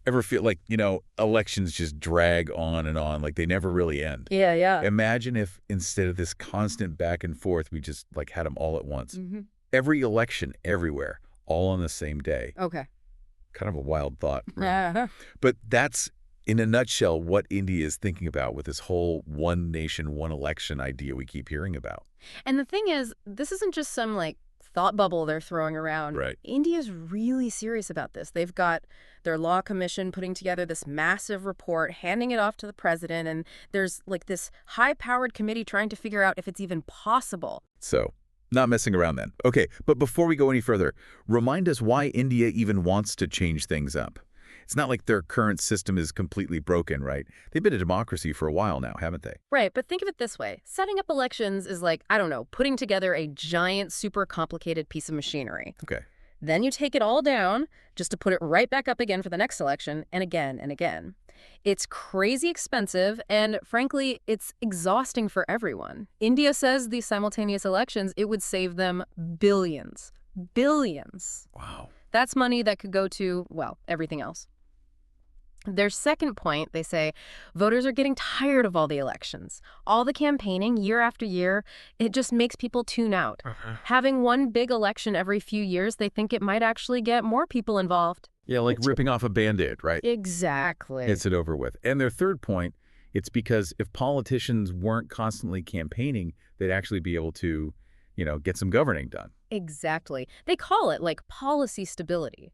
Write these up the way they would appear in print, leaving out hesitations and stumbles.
Ever feel like, elections just drag on and on, like they never really end? Yeah, yeah. Imagine if instead of this constant back and forth, we just like had them all at once. Hmm. Every election everywhere, all on the same day. Okay. Kind of a wild thought, really. Uh-huh. But that's, in a nutshell, what India is thinking about with this whole one nation, one election idea we keep hearing about. And the thing is, this isn't just some like thought bubble they're throwing around. Right. India's really serious about this. They've got their law commission putting together this massive report, handing it off to the president, and there's like this high-powered committee trying to figure out if it's even possible. So, not messing around then. Okay, but before we go any further, remind us why India even wants to change things up. It's not like their current system is completely broken, right? They've been a democracy for a while now, haven't they? Right, but think of it this way. Setting up elections is like, I don't know, putting together a giant, super complicated piece of machinery. Okay. Then you take it all down just to put it right back up again for the next election, and again and again. It's crazy expensive, and frankly, it's exhausting for everyone. India says these simultaneous elections, it would save them billions. Billions. Wow. That's money that could go to, well, everything else. Their second point, they say, voters are getting tired of all the elections. All the campaigning year after year, it just makes people tune out. Having one big election every few years, they think it might actually get more people involved. Yeah, like ripping off a Band-Aid, right? Exactly. Gets it over with. And their third point, it's because if politicians weren't constantly campaigning, they'd actually be able to, get some governing done. Exactly. They call it like policy stability.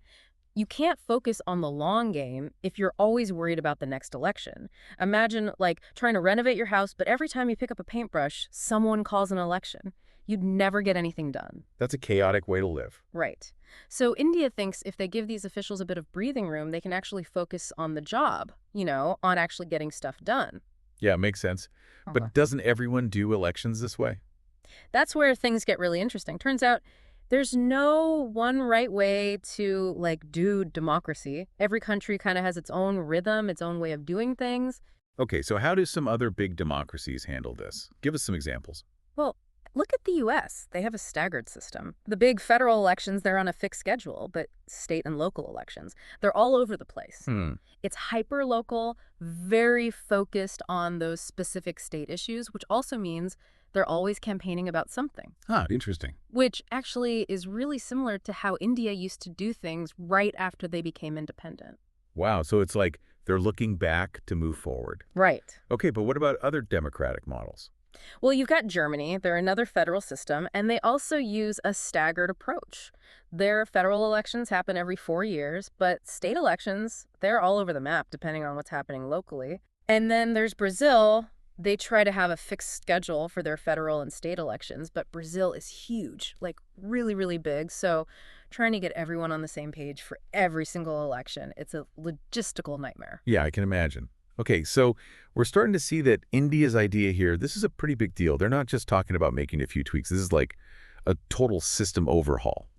You can't focus on the long game if you're always worried about the next election. Imagine like trying to renovate your house, but every time you pick up a paintbrush, someone calls an election. You'd never get anything done. That's a chaotic way to live. Right. So India thinks if they give these officials a bit of breathing room, they can actually focus on the job, on actually getting stuff done. Yeah, makes sense. But doesn't everyone do elections this way? That's where things get really interesting. Turns out there's no one right way to do democracy. Every country kind of has its own rhythm, its own way of doing things. Okay, so how do some other big democracies handle this? Give us some examples. Well, look at the U.S. They have a staggered system. The big federal elections, they're on a fixed schedule, but state and local elections, they're all over the place. It's hyper-local, very focused on those specific state issues, which also means they're always campaigning about something. Interesting. Which actually is really similar to how India used to do things right after they became independent. Wow, so it's like they're looking back to move forward. Right. Okay, but what about other democratic models? Well, you've got Germany. They're another federal system, and they also use a staggered approach. Their federal elections happen every 4 years, but state elections, they're all over the map depending on what's happening locally. And then there's Brazil. They try to have a fixed schedule for their federal and state elections, but Brazil is huge, like really, really big. So trying to get everyone on the same page for every single election, it's a logistical nightmare. Yeah, I can imagine. Okay, so we're starting to see that India's idea here, this is a pretty big deal. They're not just talking about making a few tweaks. This is like a total system overhaul.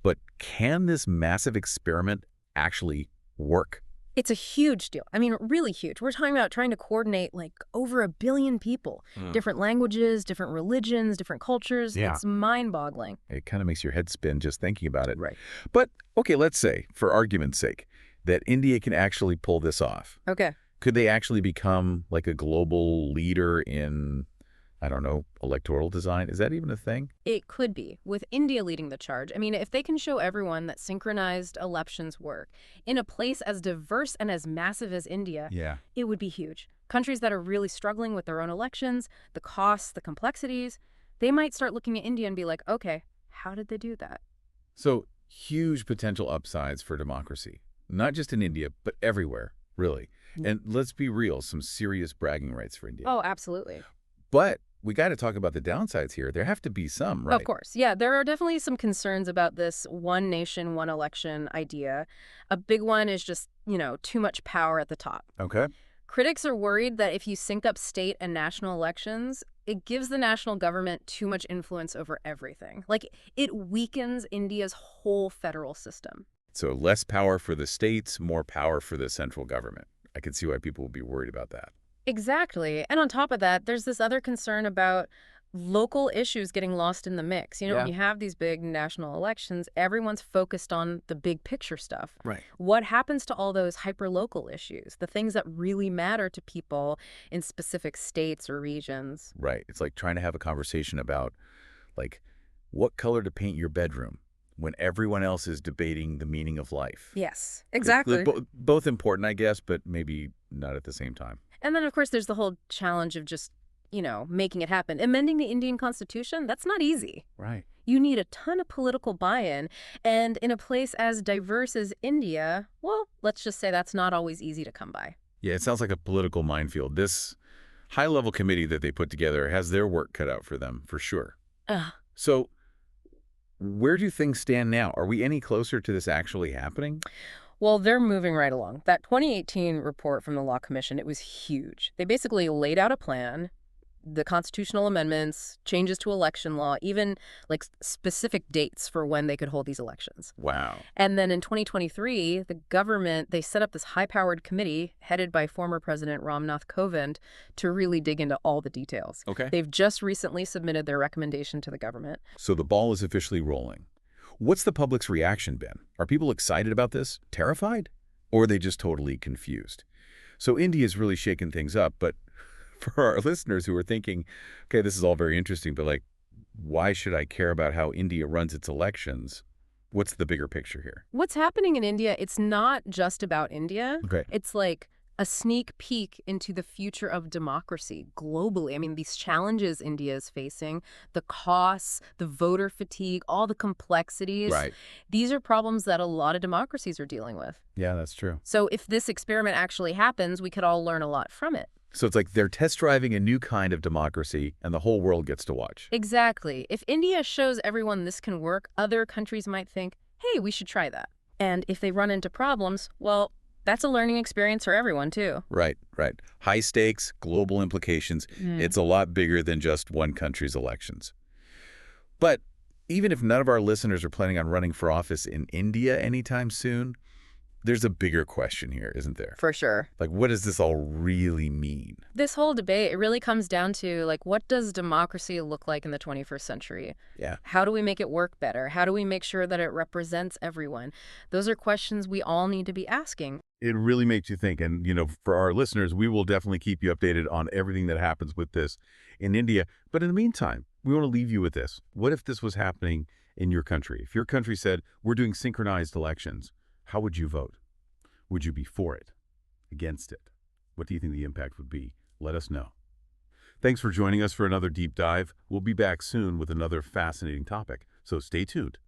But can this massive experiment actually work? It's a huge deal. I mean, really huge. We're talking about trying to coordinate like over 1 billion people, different languages, different religions, different cultures. Yeah. It's mind-boggling. It kind of makes your head spin just thinking about it. Right. But, okay, let's say, for argument's sake, that India can actually pull this off. Okay. Could they actually become like a global leader in, I don't know, electoral design? Is that even a thing? It could be, with India leading the charge. I mean, if they can show everyone that synchronized elections work in a place as diverse and as massive as India, Yeah. it would be huge. Countries that are really struggling with their own elections, the costs, the complexities, they might start looking at India and be like, okay, how did they do that? So huge potential upsides for democracy, not just in India, but everywhere, really. And let's be real, some serious bragging rights for India. Oh, absolutely. But we got to talk about the downsides here. There have to be some, right? Of course. Yeah, there are definitely some concerns about this one nation, one election idea. A big one is just, too much power at the top. Okay. Critics are worried that if you sync up state and national elections, it gives the national government too much influence over everything. Like, it weakens India's whole federal system. So less power for the states, more power for the central government. I can see why people would be worried about that. Exactly. And on top of that, there's this other concern about local issues getting lost in the mix. When Yeah. you have these big national elections, everyone's focused on the big picture stuff. Right. What happens to all those hyper-local issues, the things that really matter to people in specific states or regions? Right. It's like trying to have a conversation about, like, what color to paint your bedroom when everyone else is debating the meaning of life. Yes, They're exactly. both important, I guess, but maybe not at the same time. And then, of course, there's the whole challenge of just, making it happen. Amending the Indian Constitution, that's not easy. Right. You need a ton of political buy-in, and in a place as diverse as India, well, let's just say that's not always easy to come by. Yeah, it sounds like a political minefield. This high-level committee that they put together has their work cut out for them, for sure. Ugh. So where do things stand now? Are we any closer to this actually happening? Well, they're moving right along. That 2018 report from the Law Commission, it was huge. They basically laid out a plan, the constitutional amendments, changes to election law, even like specific dates for when they could hold these elections. Wow. And then in 2023, the government, they set up this high-powered committee headed by former President Ramnath Kovind to really dig into all the details. Okay. They've just recently submitted their recommendation to the government. So the ball is officially rolling. What's the public's reaction been? Are people excited about this? Terrified? Or are they just totally confused? So India's really shaken things up, but for our listeners who are thinking, okay, this is all very interesting, but like, why should I care about how India runs its elections? What's the bigger picture here? What's happening in India, it's not just about India. Okay. It's like a sneak peek into the future of democracy globally. I mean, these challenges India is facing, the costs, the voter fatigue, all the complexities. Right. These are problems that a lot of democracies are dealing with. Yeah, that's true. So if this experiment actually happens, we could all learn a lot from it. So it's like they're test driving a new kind of democracy and the whole world gets to watch. Exactly. If India shows everyone this can work, other countries might think, hey, we should try that. And if they run into problems, well, that's a learning experience for everyone, too. Right, right. High stakes, global implications. It's a lot bigger than just one country's elections. But even if none of our listeners are planning on running for office in India anytime soon, there's a bigger question here, isn't there? For sure. Like, what does this all really mean? This whole debate, it really comes down to, like, what does democracy look like in the 21st century? Yeah. How do we make it work better? How do we make sure that it represents everyone? Those are questions we all need to be asking. It really makes you think. And, for our listeners, we will definitely keep you updated on everything that happens with this in India. But in the meantime, we want to leave you with this. What if this was happening in your country? If your country said, we're doing synchronized elections, how would you vote? Would you be for it? Against it? What do you think the impact would be? Let us know. Thanks for joining us for another deep dive. We'll be back soon with another fascinating topic, so stay tuned.